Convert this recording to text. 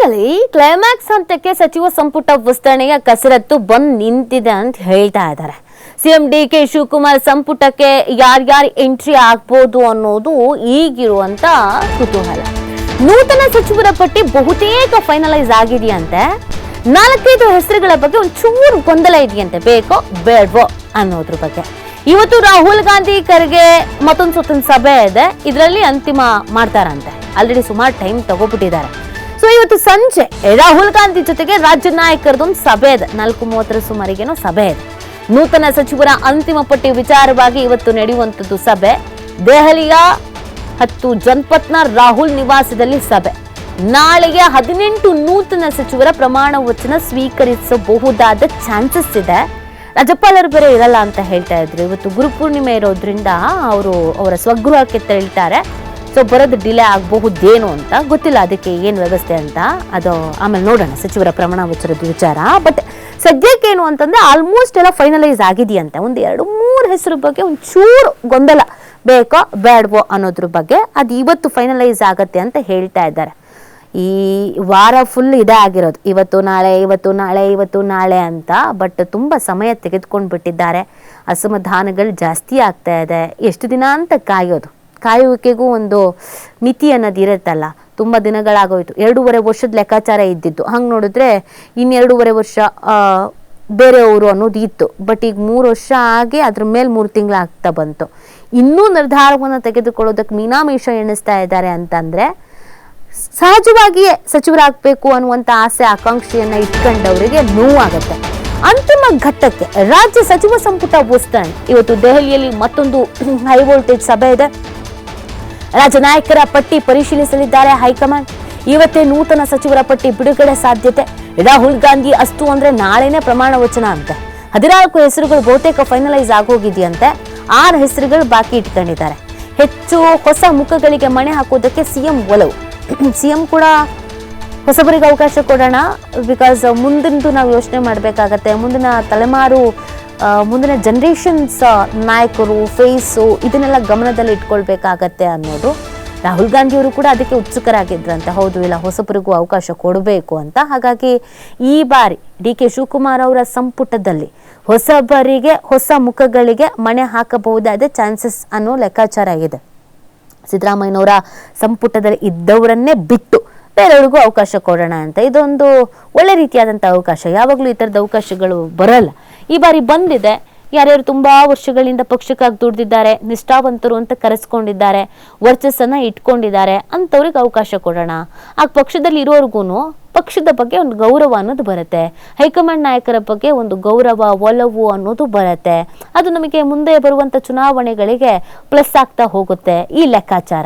Finally climax ಹಂತಕ್ಕೆ ಸಚಿವ ಸಂಪುಟ ವಿಸ್ತರಣೆಯ ಕಸರತ್ತು ಬಂದ್ ನಿಂತಿದೆ ಅಂತ ಹೇಳ್ತಾ ಇದ್ದಾರೆ. ಸಿಎಂ ಡಿ.ಕೆ. ಶಿವಕುಮಾರ್ ಸಂಪುಟಕ್ಕೆ ಯಾರ್ಯಾರು ಎಂಟ್ರಿ ಆಗ್ಬೋದು ಅನ್ನೋದು ಈಗಿರುವಂತ ಕುತೂಹಲ. ನೂತನ ಸಚಿವರ ಪಟ್ಟಿ ಬಹುತೇಕ ಫೈನಲೈಸ್ ಆಗಿದೆಯಂತೆ. 4-5 ಹೆಸರುಗಳ ಬಗ್ಗೆ ಒಂಚೂರು ಗೊಂದಲ ಇದೆಯಂತೆ, ಬೇಕೋ ಬೇಡವೋ ಅನ್ನೋದ್ರ ಬಗ್ಗೆ. ಇವತ್ತು ರಾಹುಲ್ ಗಾಂಧಿ ಖರ್ಗೆ ಮತ್ತೊಂದು ಸುತ್ತಿನ ಸಭೆ ಇದೆ, ಇದರಲ್ಲಿ ಅಂತಿಮ ಮಾಡ್ತಾರಂತೆ. ಆಲ್ರೆಡಿ ಸುಮಾರು ಟೈಮ್ ತಗೋಬಿಟ್ಟಿದ್ದಾರೆ. ಸೊ ಇವತ್ತು ಸಂಜೆ ರಾಹುಲ್ ಗಾಂಧಿ ಜೊತೆಗೆ ರಾಜ್ಯ ನಾಯಕರದೊಂದು ಸಭೆ ಇದೆ, 4:30 ಸುಮಾರಿಗೇನೋ ಸಭೆ ಇದೆ. ನೂತನ ಸಚಿವರ ಅಂತಿಮ ಪಟ್ಟಿ ವಿಚಾರವಾಗಿ ಇವತ್ತು ನಡೆಯುವಂತದ್ದು ಸಭೆ. ದೆಹಲಿಯ 10 ಜನಪತ್ನ ರಾಹುಲ್ ನಿವಾಸದಲ್ಲಿ ಸಭೆ. ನಾಳೆಗೆ 18 ನೂತನ ಸಚಿವರ ಪ್ರಮಾಣ ವಚನ ಸ್ವೀಕರಿಸಬಹುದಾದ ಚಾನ್ಸಸ್ ಇದೆ. ರಾಜ್ಯಪಾಲರು ಬೇರೆ ಇರಲ್ಲ ಅಂತ ಹೇಳ್ತಾ ಇದ್ರು. ಇವತ್ತು ಗುರುಪೂರ್ಣಿಮೆ ಇರೋದ್ರಿಂದ ಅವರ ಸ್ವಗೃಹಕ್ಕೆ ತೆರಳ್ತಾರೆ. ಸೊ ಬರೋದು ಡಿಲೇ ಆಗಬಹುದೇನು ಅಂತ ಗೊತ್ತಿಲ್ಲ, ಅದಕ್ಕೆ ಏನು ವ್ಯವಸ್ಥೆ ಅಂತ ಅದು ಆಮೇಲೆ ನೋಡೋಣ ಸಚಿವರ ಪ್ರಮಾಣ ವಚನದ ವಿಚಾರ. ಬಟ್ ಸದ್ಯಕ್ಕೆ ಏನು ಅಂತಂದ್ರೆ ಆಲ್ಮೋಸ್ಟ್ ಎಲ್ಲ ಫೈನಲೈಸ್ ಆಗಿದೆಯಂತೆ. ಒಂದು 2-3 ಹೆಸರು ಬಗ್ಗೆ ಒಂಚೂರು ಗೊಂದಲ, ಬೇಕೋ ಬೇಡವೋ ಅನ್ನೋದ್ರ ಬಗ್ಗೆ ಅದು ಇವತ್ತು ಫೈನಲೈಸ್ ಆಗತ್ತೆ ಅಂತ ಹೇಳ್ತಾ ಇದ್ದಾರೆ. ಈ ವಾರ ಫುಲ್ ಇದೇ ಆಗಿರೋದು, ಇವತ್ತು ನಾಳೆ ಅಂತ. ಬಟ್ ತುಂಬ ಸಮಯ ತೆಗೆದುಕೊಂಡು ಬಿಟ್ಟಿದ್ದಾರೆ. ಅಸಮಾಧಾನಗಳು ಜಾಸ್ತಿ ಆಗ್ತಾ ಇದೆ. ಎಷ್ಟು ದಿನ ಅಂತ ಕಾಯುವಿಕೆಗೂ ಒಂದು ಮಿತಿ ಅನ್ನೋದು ಇರುತ್ತಲ್ಲ. ತುಂಬ ದಿನಗಳಾಗೋಯ್ತು. 2.5 ವರ್ಷದ ಲೆಕ್ಕಾಚಾರ ಇದ್ದಿದ್ದು, ಹಂಗೆ ನೋಡಿದ್ರೆ ಇನ್ನು 2.5 ವರ್ಷ ಬೇರೆಯವರು ಅನ್ನೋದು ಇತ್ತು. ಬಟ್ ಈಗ 3 ವರ್ಷ ಆಗಿ ಅದ್ರ ಮೇಲೆ 3 ತಿಂಗಳು ಆಗ್ತಾ ಬಂತು. ಇನ್ನೂ ನಿರ್ಧಾರವನ್ನು ತೆಗೆದುಕೊಳ್ಳೋದಕ್ಕೆ ಮೀನಾಮೀಷ ಎಣಿಸ್ತಾ ಇದ್ದಾರೆ ಅಂತಂದ್ರೆ ಸಹಜವಾಗಿಯೇ ಸಚಿವರಾಗಬೇಕು ಅನ್ನುವಂಥ ಆಸೆ ಆಕಾಂಕ್ಷೆಯನ್ನ ಇಟ್ಕೊಂಡವರಿಗೆ ನೋವಾಗುತ್ತೆ. ಅಂತಿಮ ಘಟ್ಟಕ್ಕೆ ರಾಜ್ಯ ಸಚಿವ ಸಂಪುಟ ವಿಸ್ತರಣೆ. ಇವತ್ತು ದೆಹಲಿಯಲ್ಲಿ ಮತ್ತೊಂದು ಹೈ ವೋಲ್ಟೇಜ್ ಸಭೆ ಇದೆ. ರಾಜ್ಯ ನಾಯಕರ ಪಟ್ಟಿ ಪರಿಶೀಲಿಸಲಿದ್ದಾರೆ ಹೈಕಮಾಂಡ್. ಇವತ್ತೇ ನೂತನ ಸಚಿವರ ಪಟ್ಟಿ ಬಿಡುಗಡೆ ಸಾಧ್ಯತೆ. ರಾಹುಲ್ ಗಾಂಧಿ ಅಸ್ತು ಅಂದ್ರೆ ನಾಳೆನೇ ಪ್ರಮಾಣ ವಚನ ಅಂತೆ. 14 ಹೆಸರುಗಳು ಬಹುತೇಕ ಫೈನಲೈಸ್ ಆಗೋಗಿದೆಯಂತೆ. 6 ಹೆಸರುಗಳು ಬಾಕಿ ಇಟ್ಕೊಂಡಿದ್ದಾರೆ. ಹೆಚ್ಚು ಹೊಸ ಮುಖಗಳಿಗೆ ಮಣೆ ಹಾಕೋದಕ್ಕೆ ಸಿಎಂ ಒಲವು. ಸಿಎಂ ಕೂಡ ಹೊಸಬರಿಗೆ ಅವಕಾಶ ಕೊಡೋಣ, ಬಿಕಾಸ್ ಮುಂದಿಂದು ನಾವು ಯೋಚನೆ ಮಾಡಬೇಕಾಗತ್ತೆ. ಮುಂದಿನ ತಲೆಮಾರು, ಮುಂದಿನ ಜನರೇಷನ್ಸ್ ನಾಯಕರು ಫೇಸು ಇದನ್ನೆಲ್ಲ ಗಮನದಲ್ಲಿ ಇಟ್ಕೊಳ್ಬೇಕಾಗತ್ತೆ ಅನ್ನೋದು. ರಾಹುಲ್ ಗಾಂಧಿ ಅವರು ಕೂಡ ಅದಕ್ಕೆ ಉತ್ಸುಕರಾಗಿದ್ರಂತೆ. ಹೌದು, ಇಲ್ಲ ಹೊಸಬರಿಗೂ ಅವಕಾಶ ಕೊಡಬೇಕು ಅಂತ. ಹಾಗಾಗಿ ಈ ಬಾರಿ ಡಿ.ಕೆ. ಶಿವಕುಮಾರ್ ಅವರ ಸಂಪುಟದಲ್ಲಿ ಹೊಸಬರಿಗೆ, ಹೊಸ ಮುಖಗಳಿಗೆ ಮಣೆ ಹಾಕಬಹುದಾದ ಚಾನ್ಸಸ್ ಅನ್ನೋ ಲೆಕ್ಕಾಚಾರ ಇದೆ. ಸಿದ್ದರಾಮಯ್ಯನವರ ಸಂಪುಟದಲ್ಲಿ ಇದ್ದವರನ್ನೇ ಬಿಟ್ಟು ಬೇರೆಯವ್ರಿಗೂ ಅವಕಾಶ ಕೊಡೋಣ ಅಂತ. ಇದೊಂದು ಒಳ್ಳೆ ರೀತಿಯಾದಂಥ ಅವಕಾಶ. ಯಾವಾಗಲೂ ಈ ಥರದ ಅವಕಾಶಗಳು ಬರಲ್ಲ. ಈ ಬಾರಿ ಬಂದಿದೆ. ಯಾರ್ಯಾರು ತುಂಬಾ ವರ್ಷಗಳಿಂದ ಪಕ್ಷಕ್ಕಾಗಿ ದುಡ್ದಿದ್ದಾರೆ, ನಿಷ್ಠಾವಂತರು ಅಂತ ಕರೆಸ್ಕೊಂಡಿದ್ದಾರೆ, ವರ್ಚಸ್ಸನ್ನ ಇಟ್ಕೊಂಡಿದ್ದಾರೆ ಅಂಥವ್ರಿಗೆ ಅವಕಾಶ ಕೊಡೋಣ. ಆಗ ಪಕ್ಷದಲ್ಲಿ ಇರೋರ್ಗು ಪಕ್ಷದ ಬಗ್ಗೆ ಒಂದು ಗೌರವ ಅನ್ನೋದು ಬರುತ್ತೆ. ಹೈಕಮಾಂಡ್ ನಾಯಕರ ಬಗ್ಗೆ ಒಂದು ಗೌರವ, ಒಲವು ಅನ್ನೋದು ಬರುತ್ತೆ. ಅದು ನಮಗೆ ಮುಂದೆ ಬರುವಂತ ಚುನಾವಣೆಗಳಿಗೆ ಪ್ಲಸ್ ಆಗ್ತಾ ಹೋಗುತ್ತೆ ಈ ಲೆಕ್ಕಾಚಾರ.